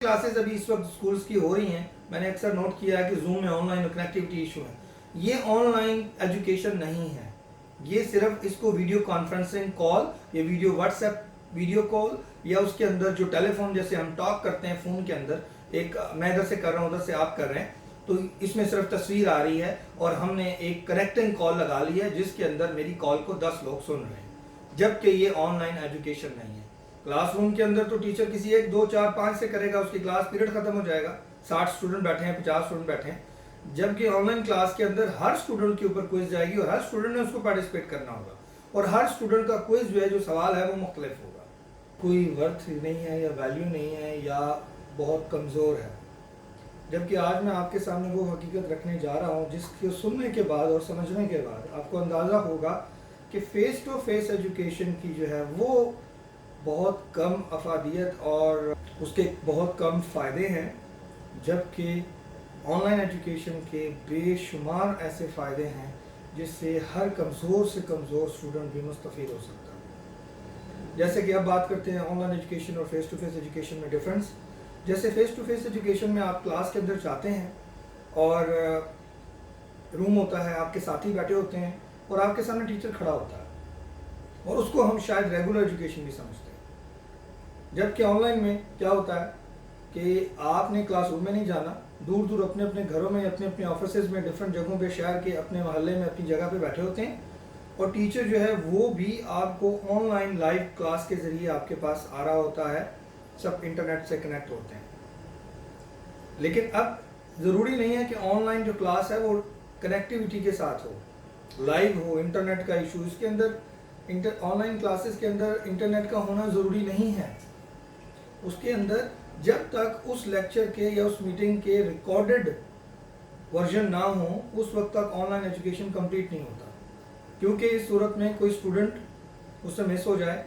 Classes अभी इस वक्त स्कूल्स की हो रही हैं, मैंने अक्सर नोट किया है कि जूम में ऑनलाइन कनेक्टिविटी इशू है। ये ऑनलाइन एजुकेशन नहीं है, ये सिर्फ इसको वीडियो कॉन्फ्रेंसिंग कॉल या वीडियो व्हाट्सएप वीडियो कॉल या उसके अंदर जो टेलीफोन जैसे हम टॉक करते हैं फ़ोन के अंदर, एक मैं इधर से कर रहा हूँ उधर से आप कर रहे हैं, तो इसमें सिर्फ तस्वीर आ रही है और हमने एक कनेक्टिंग कॉल लगा ली है जिसके अंदर मेरी कॉल को 10 लोग सुन रहे हैं, जबकि ये ऑनलाइन एजुकेशन नहीं है। क्लासरूम के अंदर तो टीचर किसी 1 2 4 5 से करेगा, उसकी क्लास पीरियड खत्म हो जाएगा, 60 स्टूडेंट बैठे हैं, 50 स्टूडेंट बैठे हैं, जबकि ऑनलाइन क्लास के अंदर हर स्टूडेंट के ऊपर क्विज जाएगी और हर स्टूडेंट ने उसको पार्टिसिपेट करना होगा और हर स्टूडेंट का क्विज जो है, जो सवाल है वो मुख्तलिफ होगा। कोई वर्थ नहीं है या वैल्यू नहीं है या बहुत कमज़ोर है, जबकि आज मैं आपके सामने वो हकीकत रखने जा रहा हूँ जिसको सुनने के बाद और समझने के बाद आपको अंदाज़ा होगा कि फ़ेस टू फेस एजुकेशन की जो है वो बहुत कम अफादियत और उसके बहुत कम फ़ायदे हैं, जबकि ऑनलाइन एजुकेशन के बेशुमार ऐसे फ़ायदे हैं जिससे हर कमज़ोर से कमज़ोर स्टूडेंट भी मुस्तफ़ीद हो सकता है। जैसे कि अब बात करते हैं ऑनलाइन एजुकेशन और फेस टू फेस एजुकेशन में डिफरेंस। जैसे फेस टू फेस एजुकेशन में आप क्लास के अंदर जाते हैं और रूम होता है, आपके साथी बैठे होते हैं और आपके सामने टीचर खड़ा होता है और उसको हम शायद रेगुलर एजुकेशन भी समझते हैं। जबकि ऑनलाइन में क्या होता है कि आपने क्लासरूम में नहीं जाना, दूर दूर अपने अपने घरों में, अपने अपने ऑफिसेज में, डिफरेंट जगहों पे, शहर के अपने मोहल्ले में, अपनी जगह पे बैठे होते हैं और टीचर जो है वो भी आपको ऑनलाइन लाइव क्लास के ज़रिए आपके पास आ रहा होता है, सब इंटरनेट से कनेक्ट होते हैं। लेकिन अब ज़रूरी नहीं है कि ऑनलाइन जो क्लास है वो कनेक्टिविटी के साथ हो, लाइव हो, इंटरनेट का इशू इसके अंदर ऑनलाइन क्लासेस के अंदर इंटरनेट का होना ज़रूरी नहीं है। उसके अंदर जब तक उस लेक्चर के या उस मीटिंग के रिकॉर्डेड वर्जन ना हो उस वक्त तक ऑनलाइन एजुकेशन कंप्लीट नहीं होता, क्योंकि इस सूरत में कोई स्टूडेंट उससे मिस हो जाए,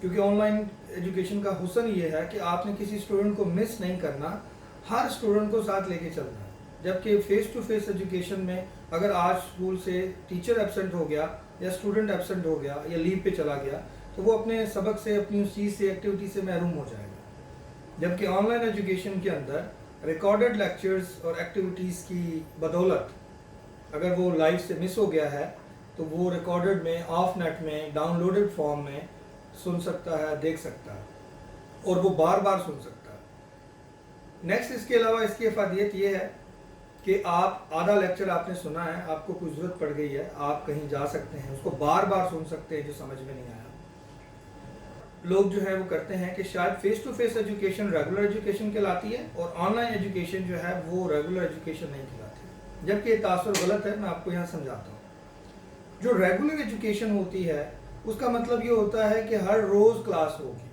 क्योंकि ऑनलाइन एजुकेशन का हुस्न ये है कि आपने किसी स्टूडेंट को मिस नहीं करना, हर स्टूडेंट को साथ लेके चलना है। जबकि फेस टू फेस एजुकेशन में अगर आज स्कूल से टीचर एब्सेंट हो गया या स्टूडेंट एब्सेंट हो गया या लीव पे चला गया तो वो अपने सबक से, अपनी उस चीज़ से, एक्टिविटी से महरूम हो जाएगा। जबकि ऑनलाइन एजुकेशन के अंदर रिकॉर्डेड लेक्चर्स और एक्टिविटीज़ की बदौलत अगर वो लाइव से मिस हो गया है तो वो रिकॉर्डेड में, ऑफ नेट में, डाउनलोडेड फॉर्म में सुन सकता है, देख सकता है और वो बार बार सुन सकता है। नेक्स्ट इसके अलावा इसकी अफादियत ये है कि आप आधा लेक्चर आपने सुना है, आपको कोई ज़रूरत पड़ गई है, आप कहीं जा सकते हैं, उसको बार बार सुन सकते हैं जो समझ में नहीं आया। लोग जो है वो करते हैं कि शायद face to face education regular education कहलाती है और ऑनलाइन एजुकेशन जो है वो रेगुलर एजुकेशन नहीं कहलाती, जबकि ये तासुर गलत है। मैं आपको यहाँ समझाता हूँ। जो रेगुलर एजुकेशन होती है उसका मतलब ये होता है कि हर रोज़ क्लास होगी,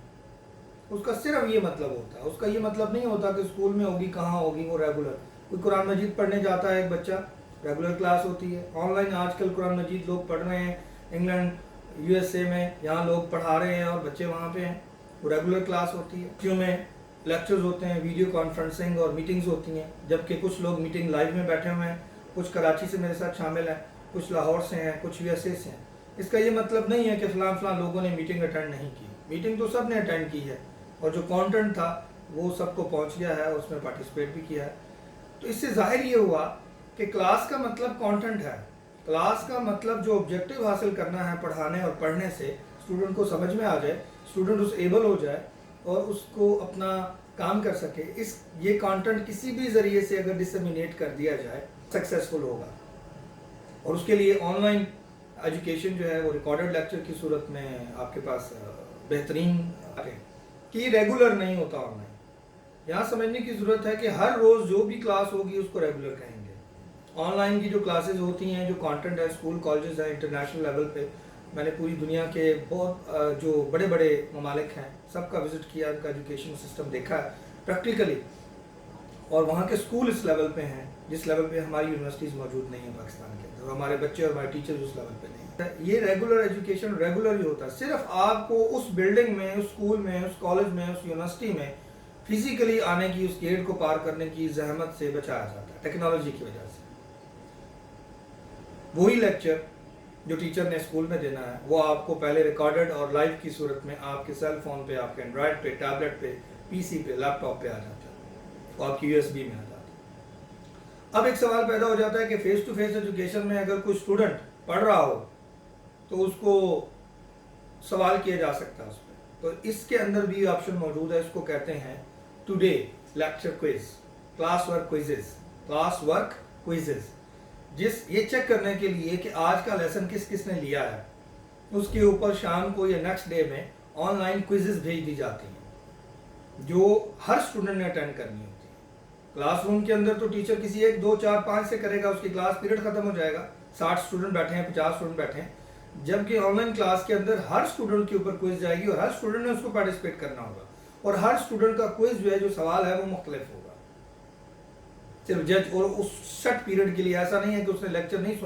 उसका सिर्फ ये मतलब होता है। उसका ये मतलब नहीं होता कि स्कूल में होगी, कहाँ होगी, वो रेगुलर। कोई कुरान मजीद पढ़ने जाता है एक बच्चा, रेगुलर क्लास होती है। ऑनलाइन आजकल कुरान मजीद लोग पढ़ रहे हैं, इंग्लैंड USA में, यहाँ लोग पढ़ा रहे हैं और बच्चे वहाँ पे हैं, वो रेगुलर क्लास होती है। क्यों में लेक्चर्स होते हैं, वीडियो कॉन्फ्रेंसिंग और मीटिंग्स होती हैं, जबकि कुछ लोग मीटिंग लाइव में बैठे हुए हैं, कुछ कराची से मेरे साथ शामिल हैं, कुछ लाहौर से हैं, कुछ USA से हैं। इसका ये मतलब नहीं है कि फ़लाँ लोगों ने मीटिंग अटेंड नहीं की, मीटिंग तो सब ने अटेंड की है और जो कॉन्टेंट था वो सबको पहुँच गया है, उसमें पार्टिसिपेट भी किया है। तो इससे ज़ाहिर ये हुआ कि क्लास का मतलब कॉन्टेंट है, क्लास का मतलब जो ऑब्जेक्टिव हासिल करना है पढ़ाने और पढ़ने से, स्टूडेंट को समझ में आ जाए, स्टूडेंट उस एबल हो जाए और उसको अपना काम कर सके। ये कंटेंट किसी भी ज़रिए से अगर डिसमिनेट कर दिया जाए सक्सेसफुल होगा। और उसके लिए ऑनलाइन एजुकेशन जो है वो रिकॉर्डेड लेक्चर की सूरत में आपके पास बेहतरीन है कि रेगुलर नहीं होता ऑनलाइन। यहाँ समझने की ज़रूरत है कि हर रोज़ जो भी क्लास होगी उसको रेगुलर कहेंगे। ऑनलाइन की जो क्लासेस होती हैं, जो कंटेंट है, स्कूल कॉलेजेस हैं, इंटरनेशनल लेवल पे मैंने पूरी दुनिया के बहुत जो बड़े बड़े ममालिक हैं सबका विज़िट किया, उनका एजुकेशन सिस्टम देखा है प्रैक्टिकली, और वहाँ के स्कूल इस लेवल पे हैं जिस लेवल पे हमारी यूनिवर्सिटीज़ मौजूद नहीं है पाकिस्तान के अंदर, हमारे बच्चे और हमारे टीचर्स उस लेवल पे नहीं है। ये रेगुलर एजुकेशन रेगुलर ही होता है, सिर्फ आपको उस बिल्डिंग में, उस स्कूल में, उस कॉलेज में, उस यूनिवर्सिटी में फिजिकली आने की, उस गेट को पार करने की जहमत से बचाया जाता है टेक्नोलॉजी की वजह से। वही लेक्चर जो टीचर ने स्कूल में देना है वो आपको पहले रिकॉर्डेड और लाइव की सूरत में आपके सेल फोन पे, आपके एंड्रॉयड पे, टैबलेट पे, PC पे, लैपटॉप पे आ जाता है। वो आपकी USB में आ जाती है। अब एक सवाल पैदा हो जाता है कि फेस टू फेस एजुकेशन में अगर कोई स्टूडेंट पढ़ रहा हो तो उसको सवाल किया जा सकता है उस पर, तो इसके अंदर भी ऑप्शन मौजूद है, इसको कहते हैं today lecture quiz, class work quizzes, जिस ये चेक करने के लिए कि आज का लेसन किस किस ने लिया है, उसके ऊपर शाम को या नेक्स्ट डे में ऑनलाइन क्विजेज भेज दी जाती हैं जो हर स्टूडेंट ने अटेंड करनी होती है। क्लासरूम के अंदर तो टीचर किसी 1 2 4 5 से करेगा, उसकी क्लास पीरियड खत्म हो जाएगा, 60 स्टूडेंट बैठे हैं, 50 स्टूडेंट बैठे हैं, जबकि ऑनलाइन क्लास के अंदर हर स्टूडेंट के ऊपर क्विज जाएगी और हर स्टूडेंट ने उसको पार्टिसिपेट करना होगा, और हर स्टूडेंट का क्विज जो है, जो सवाल है वो मुख्तलिफ होगा। सिर्फ जज और उस सेट पीरियड के लिए, ऐसा नहीं है कि उसने लेक्चर नहीं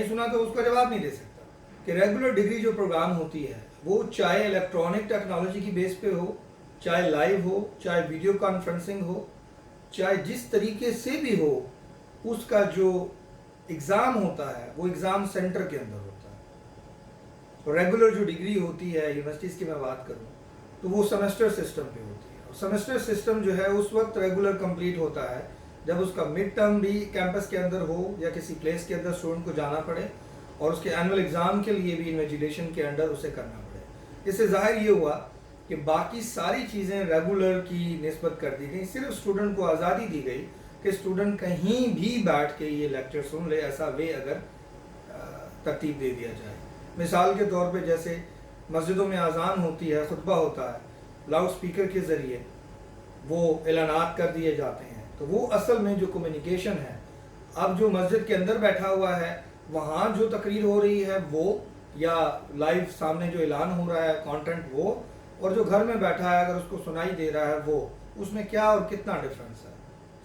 सुना तो उसका जवाब नहीं दे सकता। कि रेगुलर डिग्री जो प्रोग्राम होती है वो चाहे इलेक्ट्रॉनिक टेक्नोलॉजी की बेस पे हो, चाहे लाइव हो, चाहे वीडियो कॉन्फ्रेंसिंग हो, चाहे जिस तरीके से भी हो, उसका जो एग्ज़ाम होता है वो एग्ज़ाम सेंटर के अंदर होता है। तो रेगुलर जो डिग्री होती है यूनिवर्सिटीज़ की मैं बात करूँ तो वो सेमेस्टर सिस्टम पे होती है, और सेमेस्टर सिस्टम जो है उस वक्त रेगुलर कंप्लीट होता है जब उसका मिड टर्म भी कैंपस के अंदर हो या किसी प्लेस के अंदर स्टूडेंट को जाना पड़े, और उसके एनुअल एग्ज़ाम के लिए भी इन्विजिलेशन के अंडर उसे करना पड़े। इससे ज़ाहिर ये हुआ कि बाकी सारी चीज़ें रेगुलर की निस्बत कर दी गई, सिर्फ स्टूडेंट को आज़ादी दी गई कि स्टूडेंट कहीं भी बैठ के ये लेक्चर सुन ले, ऐसा वे अगर तरतीब दे दिया जाए। मिसाल के तौर पे जैसे मस्जिदों में अज़ान होती है, खुतबा होता है, लाउड स्पीकर के ज़रिए वो ऐलानात कर दिए जाते हैं, तो वो असल में जो कम्युनिकेशन है, अब जो मस्जिद के अंदर बैठा हुआ है वहाँ जो तकरीर हो रही है वो, या लाइव सामने जो ऐलान हो रहा है कंटेंट वो, और जो घर में बैठा है अगर उसको सुनाई दे रहा है वो, उसमें क्या और कितना डिफरेंस है?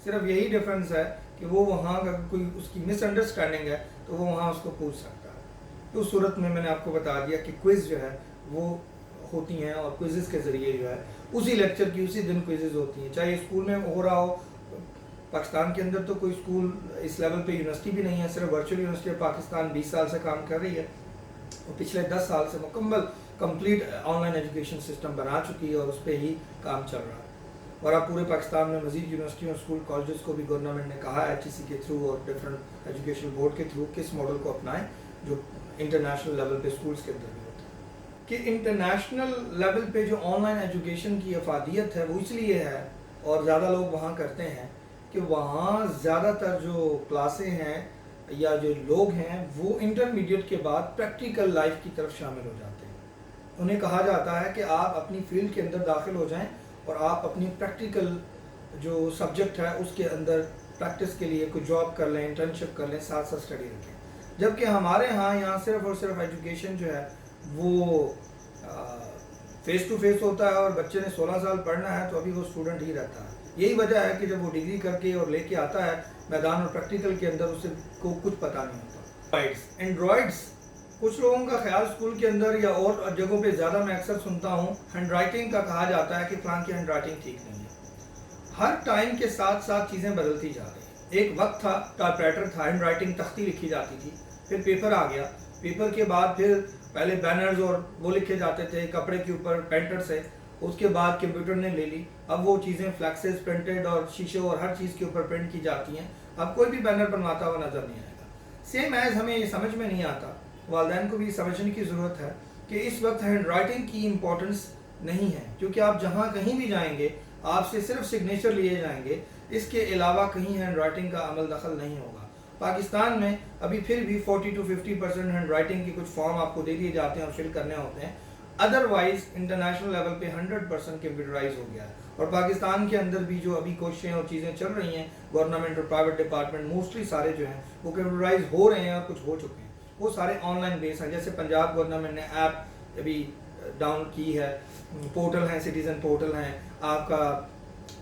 सिर्फ यही डिफरेंस है कि वो वहाँ अगर कोई उसकी मिसअंडरस्टैंडिंग है तो वो वहाँ उसको पूछ सकता है। तो उस सूरत में मैंने आपको बता दिया कि क्विज़ जो है वो होती हैं, और क्विज़ के ज़रिए जो है उसी लेक्चर की उसी दिन क्विज़ होती हैं, चाहे स्कूल में हो रहा हो। पाकिस्तान के अंदर तो कोई स्कूल इस लेवल पे यूनिवर्सिटी भी नहीं है, सिर्फ वर्चुअल यूनिवर्सिटी पाकिस्तान 20 साल से काम कर रही है, और पिछले 10 साल से मुकम्मल कंप्लीट ऑनलाइन एजुकेशन सिस्टम बना चुकी है और उस पर ही काम चल रहा है। और अब पूरे पाकिस्तान में मज़ीद यूनिवर्सिटियों, स्कूल, कॉलेजेस को भी गवर्नमेंट ने कहा है HEC के थ्रू और डिफरेंट एजुकेशन बोर्ड के थ्रू किस मॉडल को अपनाएं जो इंटरनेशनल लेवल पे स्कूल्स के अंदर भी होता है। कि इंटरनेशनल लेवल पे जो ऑनलाइन एजुकेशन की अफादियत है वो इसलिए है, और ज़्यादा लोग वहाँ करते हैं कि वहाँ ज़्यादातर जो क्लासें हैं या जो लोग हैं वो इंटरमीडिएट के बाद प्रैक्टिकल लाइफ की तरफ शामिल हो जाते हैं। उन्हें कहा जाता है कि आप अपनी फील्ड के अंदर दाखिल हो जाएं और आप अपनी प्रैक्टिकल जो सब्जेक्ट है उसके अंदर प्रैक्टिस के लिए कोई जॉब कर लें, इंटर्नशिप कर लें, साथ साथ स्टडी रखें। जबकि हमारे यहाँ सिर्फ और सिर्फ एजुकेशन जो है वो फेस टू फेस होता है, और बच्चे ने 16 साल पढ़ना है तो अभी वो स्टूडेंट ही रहता है। यही वजह है कि जब वो डिग्री करके और लेके आता है मैदान और प्रैक्टिकल के अंदर, उसे को कुछ पता नहीं होता। एंड्रॉइड्स, कुछ लोगों का ख्याल स्कूल के अंदर या और जगहों पे ज़्यादा मैं अक्सर सुनता हूँ हैंड राइटिंग का कहा जाता है कि फलां की हैंड राइटिंग ठीक नहीं है। हर टाइम के साथ साथ चीज़ें बदलती जा रही हैं। एक वक्त था टाइपराइटर था, हैंड राइटिंग तख्ती लिखी जाती थी, फिर पेपर आ गया, पेपर के बाद फिर पहले बैनर्स और वो लिखे जाते थे कपड़े के ऊपर पेंटर से, उसके बाद कंप्यूटर ने ले ली, अब वो चीज़ें फ्लैक्सेस प्रिंटेड और शीशे और हर चीज़ के ऊपर प्रिंट की जाती हैं। अब कोई भी बैनर बनवाता हुआ नज़र नहीं आएगा। सेम एज हमें ये समझ में नहीं आता, वालिदैन को भी समझने की ज़रूरत है कि इस वक्त हैंड राइटिंग की इम्पोर्टेंस नहीं है, क्योंकि आप जहाँ कहीं भी जाएंगे आपसे सिर्फ सिग्नेचर लिए जाएंगे, इसके अलावा कहीं हैंड राइटिंग का अमल दखल नहीं होगा। पाकिस्तान में अभी फिर भी 40 to 50% हैंड राइटिंग के कुछ फॉर्म आपको दे दिए जाते हैं और फिल करने होते हैं, अदरवाइज इंटरनेशनल लेवल पे 100% कंप्यूटराइज हो गया है। और पाकिस्तान के अंदर भी जो अभी कोशिशें और चीज़ें चल रही हैं, गवर्नमेंट और प्राइवेट डिपार्टमेंट मोस्टली सारे जो हैं वो कंप्यूटराइज हो रहे हैं और कुछ हो चुके हैं, वो सारे ऑनलाइन बेस हैं। जैसे पंजाब गवर्नमेंट ने ऐप अभी डाउन की है, पोर्टल हैं, सिटीज़न पोर्टल हैं, आपका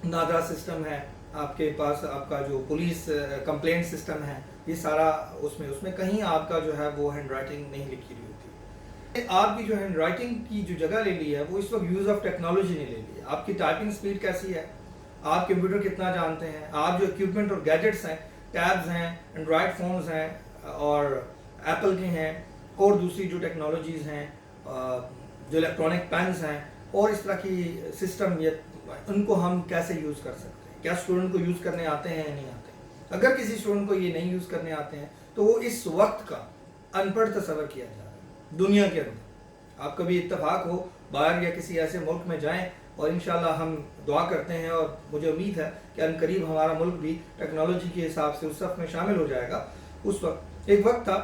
नादरा सिस्टम है, आपके पास आपका जो पुलिस कंप्लेंट सिस्टम है, ये सारा उसमें कहीं आपका जो है वो हैंड राइटिंग नहीं लिखी हुई होती। आपकी जो हैंड राइटिंग की जो जगह ले ली है वो इस वक्त यूज़ ऑफ टेक्नोलॉजी ने ले ली है। आपकी टाइपिंग स्पीड कैसी है, आप कंप्यूटर कितना जानते हैं, आप जो इक्विपमेंट और गैजेट्स हैं, टैब्स हैं, एंड्रॉयड फ़ोन्स हैं और एप्पल के हैं, और दूसरी जो टेक्नोलॉजीज़ हैं जो इलेक्ट्रॉनिक पेन्स हैं और इस तरह की सिस्टम, ये उनको हम कैसे यूज़ कर सकते हैं। کیا اسٹوڈنٹ کو یوز کرنے آتے ہیں یا نہیں آتے. اگر کسی اسٹوڈنٹ کو یہ نہیں یوز کرنے آتے ہیں تو وہ اس وقت کا ان پڑھ تصور کیا جا رہا ہے دنیا کے اندر. آپ کبھی اتفاق ہو باہر یا کسی ایسے ملک میں جائیں, اور انشاءاللہ ہم دعا کرتے ہیں اور مجھے امید ہے کہ ان قریب ہمارا ملک بھی ٹیکنالوجی کے حساب سے اس صف میں شامل ہو جائے گا. اس وقت ایک وقت تھا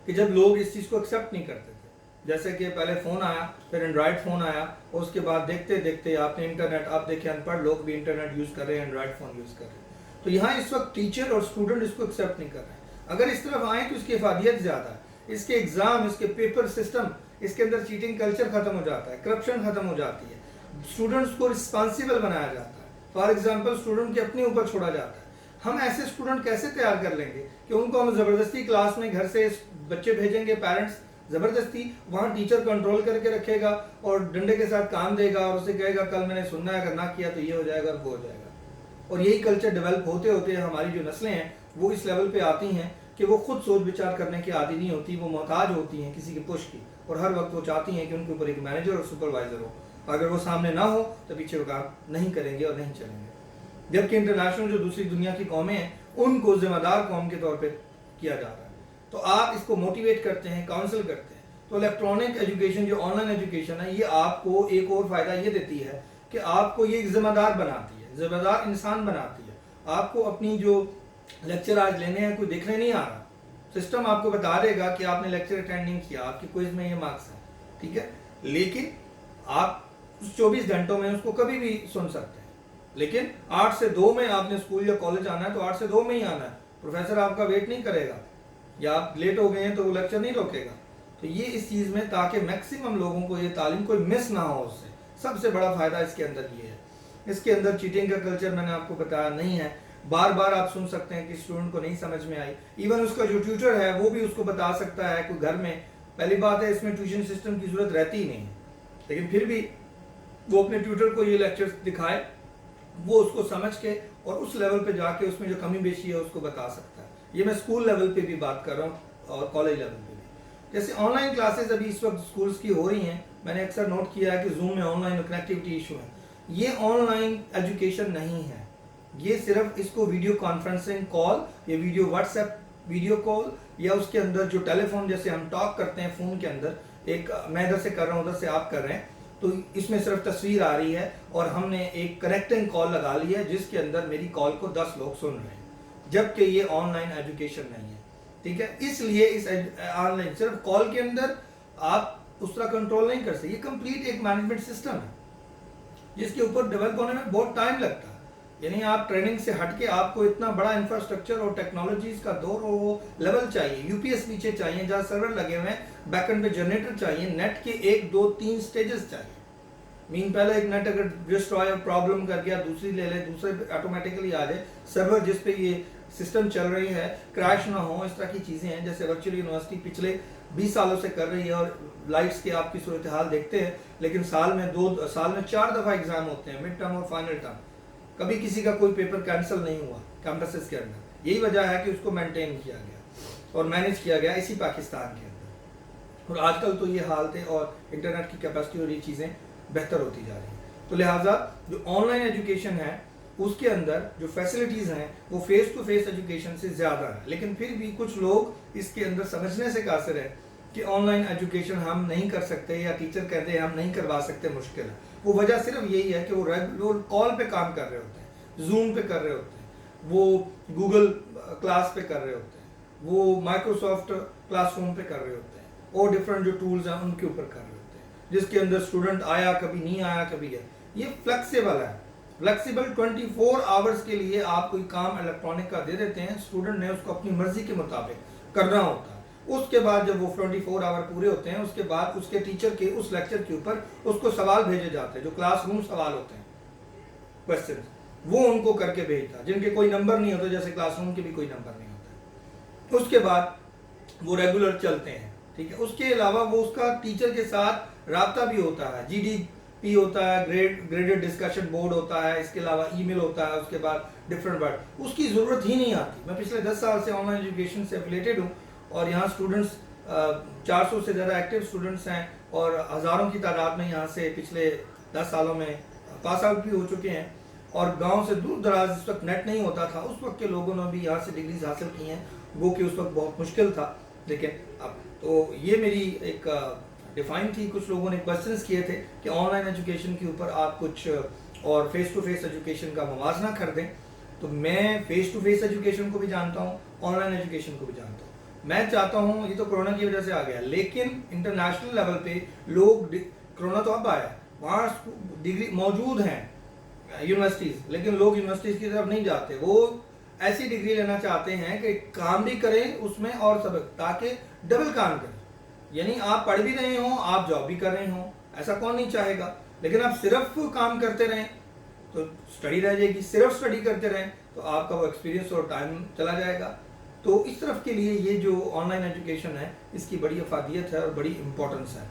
کہ جب لوگ اس چیز کو ایکسیپٹ نہیں کرتے تھے. جیسے کہ پہلے فون آیا, پھر اینڈرائڈ فون آیا, اور اس کے بعد دیکھتے دیکھتے آپ نے انٹرنیٹ, آپ دیکھیں ان پڑھ لوگ بھی انٹرنیٹ یوز کر رہے ہیں, اینڈرائڈ فون یوز کر رہے ہیں. تو یہاں اس وقت ٹیچر اور اسٹوڈنٹ اس کو ایکسیپٹ نہیں کر رہے ہیں. اگر اس طرف آئیں تو اس کی افادیت زیادہ ہے, اس کے ایگزام, اس کے پیپر سسٹم, اس کے اندر چیٹنگ کلچر ختم ہو جاتا ہے, کرپشن ختم ہو جاتی ہے, اسٹوڈنٹس کو رسپانسیبل بنایا جاتا ہے. فار ایگزامپل اسٹوڈنٹ کے اپنے اوپر چھوڑا جاتا ہے. ہم ایسے اسٹوڈنٹ کیسے تیار کر لیں گے کہ ان کو ہم زبردستی کلاس میں گھر سے بچے بھیجیں گے, پیرنٹس زبردستی, وہاں ٹیچر کنٹرول کر کے رکھے گا اور ڈنڈے کے ساتھ کام دے گا اور اسے کہے گا کل میں نے سننا ہے, اگر نہ کیا تو یہ ہو جائے گا اور وہ ہو جائے گا. اور یہی کلچر ڈیولپ ہوتے ہوتے ہماری جو نسلیں ہیں وہ اس لیول پہ آتی ہیں کہ وہ خود سوچ بچار کرنے کی عادی نہیں ہوتی, وہ محتاج ہوتی ہیں کسی کے پش کی, اور ہر وقت وہ چاہتی ہیں کہ ان کے اوپر ایک مینیجر اور سپروائزر ہو. اگر وہ سامنے نہ ہو تو پیچھے وہ کام نہیں کریں گے اور نہیں چلیں گے. جبکہ انٹرنیشنل جو دوسری دنیا کی قومیں ہیں ان کو ذمہ دار قوم کے طور پہ کیا جا رہا ہے. تو آپ اس کو موٹیویٹ کرتے ہیں, کاؤنسل کرتے ہیں. تو الیکٹرانک ایجوکیشن جو آن لائن ایجوکیشن ہے یہ آپ کو ایک اور فائدہ یہ دیتی ہے کہ آپ کو یہ ذمہ دار بناتی ہے, ذمہ دار انسان بناتی ہے. آپ کو اپنی جو لیکچر آج لینے ہیں کوئی دیکھنے نہیں آ رہا, سسٹم آپ کو بتا دے گا کہ آپ نے لیکچر اٹینڈ نہیں کیا, آپ کی کوئز میں یہ مارکس ہیں, ٹھیک ہے, لیکن آپ اس 24 گھنٹوں میں اس کو کبھی بھی سن سکتے ہیں. لیکن 8 سے 2 میں آپ نے اسکول یا کالج آنا ہے تو 8 سے 2 میں ہی آنا ہے. پروفیسر آپ کا ویٹ نہیں کرے گا, یا آپ لیٹ ہو گئے ہیں تو وہ لیکچر نہیں روکے گا. تو یہ اس چیز میں تاکہ میکسیمم لوگوں کو یہ تعلیم کوئی مس نہ ہو, اس سے سب سے بڑا فائدہ اس کے اندر یہ ہے. اس کے اندر چیٹنگ کا کلچر میں نے آپ کو بتایا نہیں ہے. بار بار آپ سن سکتے ہیں کہ اسٹوڈنٹ کو نہیں سمجھ میں آئی, ایون اس کا جو ٹیوٹر ہے وہ بھی اس کو بتا سکتا ہے کوئی گھر میں. پہلی بات ہے اس میں ٹیوشن سسٹم کی ضرورت رہتی ہی نہیں ہے, لیکن پھر بھی وہ اپنے ٹیوٹر کو یہ لیکچر دکھائے, وہ اس کو سمجھ کے اور اس لیول پہ جا کے اس میں جو کمی بیشی ہے اس کو بتا سکتا ہے. یہ میں اسکول لیول پہ بھی بات کر رہا ہوں اور کالج لیول پہ بھی. جیسے آن لائن کلاسز ابھی اس وقت اسکولس کی ہو رہی ہیں, میں نے اکثر نوٹ کیا ہے کہ زوم میں آن لائن کنیکٹیوٹی ایشو ہے. یہ آن لائن ایجوکیشن نہیں ہے, یہ صرف اس کو ویڈیو کانفرنسنگ کال یا video what's app video call یا اس کے اندر جو ٹیلی فون جیسے ہم ٹاک کرتے ہیں فون کے اندر, ایک میں ادھر سے کر رہا ہوں ادھر سے آپ کر رہے ہیں, تو اس میں صرف تصویر آ رہی ہے اور ہم نے ایک کنیکٹنگ کال لگا لی ہے جس کے اندر میری کال کو 10 لوگ سن رہے ہیں, جبکہ یہ آن لائن ایجوکیشن نہیں ہے. ٹھیک ہے, اس لیے اس آن لائن صرف کال کے اندر آپ اس طرح کنٹرول نہیں کر سکتے. یہ کمپلیٹ ایک مینجمنٹ سسٹم ہے جس کے اوپر ڈیولپ ہونے میں بہت ٹائم لگتا ہے. یعنی آپ ٹریننگ سے ہٹ کے آپ کو اتنا بڑا انفراسٹرکچر اور ٹیکنالوجیز کا دور اور وہ لیول چاہیے, یو پی ایس پیچھے چاہیے جہاں سرور لگے ہوئے ہیں, بیک اینڈ پہ جنریٹر چاہیے, نیٹ کے 1 2 3 سٹیجز چاہیے. مین پہلے ایک نیٹ اگر ڈسٹرائے پرابلم کر گیا دوسری لے لے, دوسرے پہ آٹومیٹکلی آ جائے, سرور جس پہ یہ سسٹم چل رہی ہے کریش نہ ہو, اس طرح کی چیزیں ہیں. جیسے ورچوئل یونیورسٹی پچھلے 20 سالوں سے کر رہی ہے اور لائٹس کے آپ کی صورتحال دیکھتے ہیں, لیکن سال میں 4 دفعہ ایگزام ہوتے ہیں, مڈ ٹرم اور فائنل ٹرم. کبھی کسی کا کوئی پیپر کینسل نہیں ہوا کیمپسز کے اندر. یہی وجہ ہے کہ اس کو مینٹین کیا گیا اور مینیج کیا گیا اسی پاکستان کے اندر. اور آج کل تو یہ حالت ہے اور انٹرنیٹ کی کیپیسٹی اور یہ چیزیں بہتر ہوتی جا رہی ہیں. تو لہٰذا جو آن لائن ایجوکیشن ہے اس کے اندر جو فیسلٹیز ہیں وہ فیس ٹو فیس ایجوکیشن سے زیادہ ہے, لیکن پھر بھی کچھ لوگ اس کے اندر سمجھنے سے قاصر ہے کہ آن لائن ایجوکیشن ہم نہیں کر سکتے یا ٹیچر کہتے ہیں ہم نہیں کروا سکتے, مشکل ہے. وہ وجہ صرف یہی ہے کہ وہ ریگولر کال پہ کام کر رہے ہوتے ہیں, زوم پہ کر رہے ہوتے ہیں, وہ گوگل کلاس پہ کر رہے ہوتے ہیں, وہ مائکروسافٹ کلاس روم پہ کر رہے ہوتے ہیں, اور ڈفرینٹ جو ٹولز ہیں ان کے اوپر کر رہے ہوتے ہیں, جس کے اندر اسٹوڈنٹ آیا کبھی نہیں آیا کبھی ہے. یہ فلیکسیبل ہے, فلیکسیبل 24 آورز کے لیے آپ کوئی کام الیکٹرانک کا دے دیتے ہیں, اسٹوڈنٹ نے اس کو اپنی مرضی کے مطابق کرنا ہوتا ہے. اس کے بعد جب وہ 24 آور پورے ہوتے ہیں اس کے بعد اس کے ٹیچر کے اس لیکچر کے اوپر اس کو سوال بھیجے جاتے ہیں, جو کلاس روم سوال ہوتے ہیں, کوسچنز, وہ ان کو کر کے بھیجتا ہے جن کے کوئی نمبر نہیں ہوتا, جیسے کلاس روم کے بھی کوئی نمبر نہیں ہوتا. اس کے بعد وہ ریگولر چلتے ہیں. ٹھیک ہے, اس کے علاوہ وہ اس کا ٹیچر کے ساتھ رابطہ بھی ہوتا ہے, جی ڈی پی ہوتا ہے, گریڈڈ ڈسکشن بورڈ ہوتا ہے, اس کے علاوہ ای میل ہوتا ہے, اس کے بعد ڈفرینٹ ورڈ, اس کی ضرورت ہی نہیں آتی. میں پچھلے 10 سال سے آن لائن ایجوکیشن سے افیلیٹڈ ہوں اور یہاں اسٹوڈنٹس 400 سے زیادہ ایکٹیو اسٹوڈنٹس ہیں اور ہزاروں کی تعداد میں یہاں سے پچھلے 10 سالوں میں پاس آؤٹ بھی ہو چکے ہیں. اور گاؤں سے دور دراز اس وقت نیٹ نہیں ہوتا تھا، اس وقت کے لوگوں نے بھی یہاں سے ڈگریز حاصل کی ہیں، وہ کہ اس وقت بہت مشکل تھا. لیکن اب تو یہ میری ایک ڈیفائن تھی. کچھ لوگوں نے کوشچنس کیے تھے کہ آن لائن ایجوکیشن کے اوپر آپ کچھ اور فیس ٹو فیس ایجوکیشن کا موازنہ کر دیں. تو میں فیس ٹو فیس ایجوکیشن کو بھی جانتا ہوں، آن لائن ایجوکیشن کو بھی جانتا ہوں. میں چاہتا ہوں، یہ تو کرونا کی وجہ سے آ گیا، لیکن انٹرنیشنل لیول پہ لوگ، کرونا تو اب آیا، وہاں ڈگری موجود ہیں یونیورسٹیز، لیکن لوگ یونیورسٹیز کی طرف نہیں جاتے. وہ ایسی ڈگری لینا چاہتے ہیں کہ کام بھی کریں اس میں اور سبق، تاکہ ڈبل کام کریں. یعنی آپ پڑھ بھی رہے ہوں، آپ جاب بھی کر رہے ہوں، ایسا کون نہیں چاہے گا. لیکن آپ صرف کام کرتے رہیں تو اسٹڈی رہ جائے گی، صرف اسٹڈی کرتے رہیں تو آپ کا وہ ایکسپیرینس اور ٹائم چلا جائے گا. تو اس طرف کے لیے یہ جو آن لائن ایجوکیشن ہے اس کی بڑی افادیت ہے اور بڑی امپورٹنس ہے.